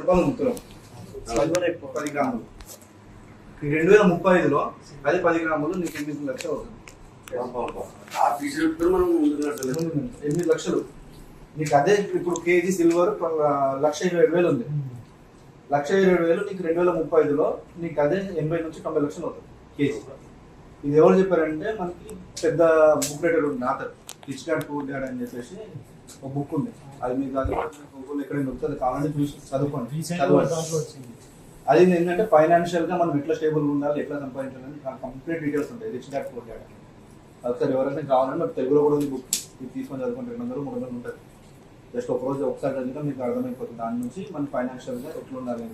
రూపాయలు ముత్తులం 10 గ్రాములు. 2035లో అది 10 గ్రాములు నీకు 8 లక్షలు అవుతుంది. 8 లక్షలు నీకు. అదే ఇప్పుడు కేజీ సిల్వర్ 1,27,000 ఉంది. 1,27,000 నీకు 2035లో నీకు అదే 80 నుంచి 90 లక్షలు అవుతుంది కేజీ. ఇది ఎవరు చెప్పారంటే మనకి పెద్ద బుక్ రైటర్ ఉంది, author rich dad poor dad అని చెప్పేసి ఒక బుక్ ఉంది. అది మీకు అది గూగుల్ ఎక్కడ దొరుకుతుంది, కావాలంటే చూసి చదువుకోండి. అది ఏంటంటే ఫైనాన్షియల్ గా మనం ఎట్లా స్టేబుల్ ఉండాలి, ఎట్లా సంపాదించాలని కంప్లీట్ డీటెయిల్స్ ఉంటాయి రిచ్ డాడ్ పూర్ డాడ్. ఒకసారి ఎవరైనా కావాలంటే నాకు తెలుగులో కూడా ఉంది బుక్, ఇది తీసుకొని చదువుకుంటే 200-300 ఉంటుంది. జస్ట్ ఒక రోజు ఒకసారి చదివితే మీకు అర్థమైపోతుంది. దాని నుంచి మనం ఫైనాన్షియల్ గా ఎట్లా ఉండాలి,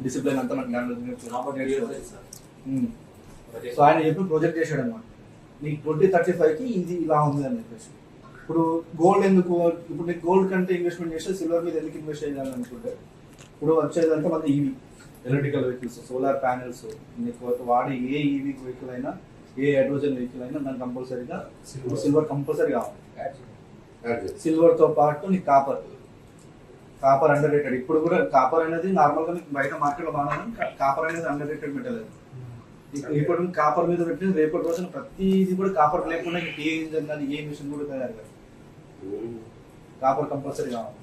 డిసిప్లిన్ అంతా మనకి సో ఆయన చెప్పి ప్రొజెక్ట్ చేశాడు అనమాట. నీకు 2035కి ఇది ఇలా ఉంది అని చెప్పేసి. ఇప్పుడు గోల్డ్ ఎందుకు, ఇప్పుడు నీకు గోల్డ్ కంటే ఇన్వెస్ట్మెంట్ చేస్తే సిల్వర్ మీద ఎందుకు ఇన్వెస్ట్ చేయాలని అనుకుంటే, ఇప్పుడు వచ్చేదంటే మనకి EV electrical vehicles, solar panels, నీకు వాడే ఏ ఈవీ వెహికల్ అయినా, ఏ హైడ్రోజన్ వెహికల్ అయినా దానికి కంపల్సరీగా సిల్వర్ కంపల్సరీ కావాలి. సిల్వర్ తో పాటు నీకు కాపర్ అండర్ రేటెడ్. ఇప్పుడు కూడా కాపర్ అనేది నార్మల్ గా మీకు బయట మార్కెట్ లో బాగా, కాపర్ అనేది అండర్ రేటెడ్ మెటల్. ఇప్పుడు కాపర్ మీద పెట్టిన రేపటి రోజున ప్రతిది కూడా కాపర్ లేకుండా ఏ ఇంజన్ కానీ ఏ మిషన్ కూడా తయారు కాదు. కాపర్ కంపల్సరీ కావాలి.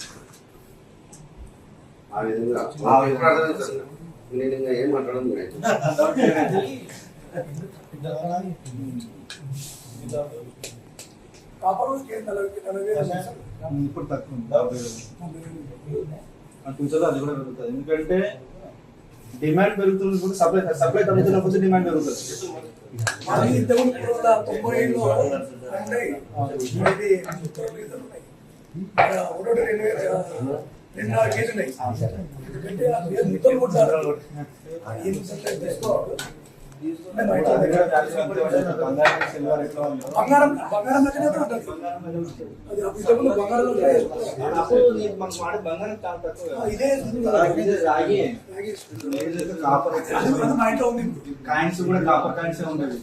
ఏం మాట్లాడదు ఇప్పుడు తక్కువ ఫ్యూచర్ లో అది కూడా పెరుగుతుంది. ఎందుకంటే డిమాండ్ పెరుగుతుంది, సప్లై తగ్గుతున్నప్పుడు డిమాండ్ పెరుగుతుంది. కాయిన్స్ కూడా కాపర్ కాయిన్స్ ఉండేవి.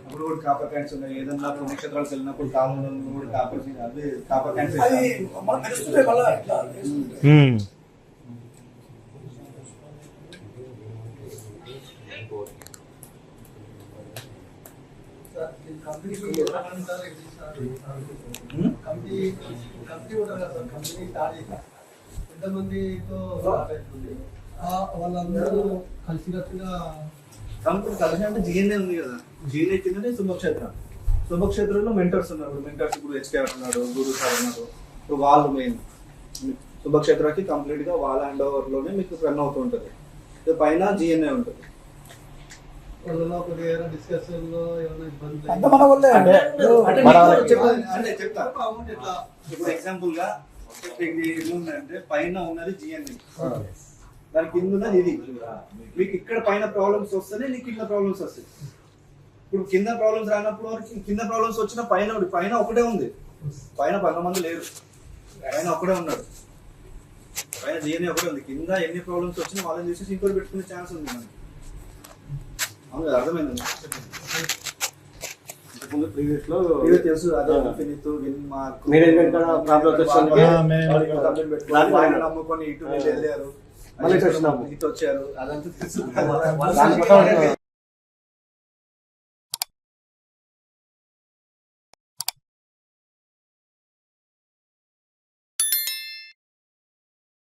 ఇప్పుడు కూడా కాపర్ కాయిన్స్ ఉన్నాయి. ఏదన్నా పుణ్యక్షేత్రాలకు వెళ్ళినప్పుడు కాలంలో కూడా కాపర్ అదే కాపర్ కాయిన్స్. వాళ్ళందరూ కలిసికట్టుగా కలిసి అంటే జిఎన్ఏ ఉంది కదా, జిఎన్ఏ కిందనే శుభక్షేత్రం. శుభక్షేత్రంలో మెంటర్స్ ఉన్నారు. మెంటర్స్ ఇప్పుడు హెచ్కేఆర్ ఉన్నారు, గురు సార్ ఉన్నారు. ఇప్పుడు వాళ్ళు మెయిన్ శుభక్షేత్రానికి కంప్లీట్ గా వాళ్ళ హ్యాండ్ ఓవర్ లోనే మీకు రన్ అవుతూ ఉంటుంది. పైన జిఎన్ఏ ఉంటుంది. డిస్కషన్ లో ఏమైనా ఇబ్బంది చెప్తా. ఇప్పుడు ఎగ్జాంపుల్ గా ఉందంటే పైన ఉన్నది జిఎన్ఏ, దాని కింద ఉన్నది ఇది. మీకు ఇక్కడ పైన ప్రాబ్లమ్స్ వస్తేనే నీకు కింద ప్రాబ్లమ్స్ వస్తాయి. ఇప్పుడు కింద ప్రాబ్లమ్స్ రానప్పుడు కింద ప్రాబ్లమ్స్ వచ్చిన పైన ఒకటే ఉంది. పైన 100 మంది లేరు, పైన ఒకటే ఉన్నాడు. పైన జిఎన్ఏ ఒకటే ఉంది. కింద ఎన్ని ప్రాబ్లమ్స్ వచ్చినా వాళ్ళని చూసి ఇంకోటి పెట్టుకునే ఛాన్స్ ఉంది మనకి. అవును, అర్థమైంది. ప్రీవియస్ లో తెలుసు అదే విన్ మార్క్ నమ్ముకొని ఇటు వెళ్ళారు, ఇటు వచ్చారు, అదంతా తెలుసు.